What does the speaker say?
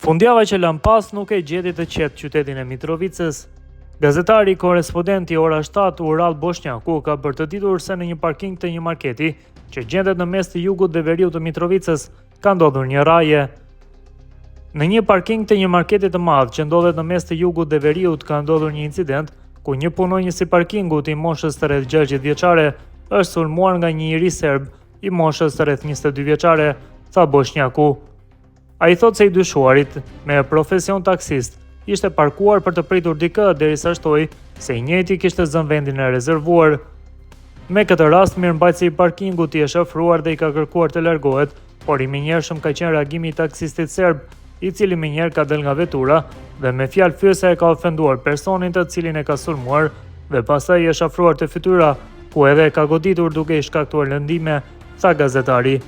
Fundjava që lan pas nuk e gjeti të qetë qytetin e Mitrovicës. Gazetari korespondenti Ora 7 Ural Boshnjaku ka bërë të ditur se në një parking të një marketi që gjendet në mes të jugut dhe veriut të Mitrovicës ka ndodhur një raje. Në një parking të një marketi të madh që ndodhet në mes të jugut dhe veriut ka ndodhur një incident ku një punonjës i parkingut i moshës të rreth 60 vjeçare është sulmuar nga një njeri serb i moshës të rreth 22 vjeçare, tha Boshnjaku. Ai thot se i dyshuarit, me profesion taksist, ishte parkuar për të pritur dikë derisa shtoi se i njëjti kishte zënë vendin e rezervuar. Me këtë rast, mirëmbajtësi i parkingut i është ofruar dhe i ka kërkuar të largohet, por i menjëhershëm ka qenë reagimi i taksistit serb, i cili menjëherë ka del nga vetura dhe me fjalë fyese e ka ofenduar personin të cilin e ka sulmuar dhe pastaj i është afruar te fytyra, ku edhe e ka goditur duke i shkaktuar lëndime, tha gazetari.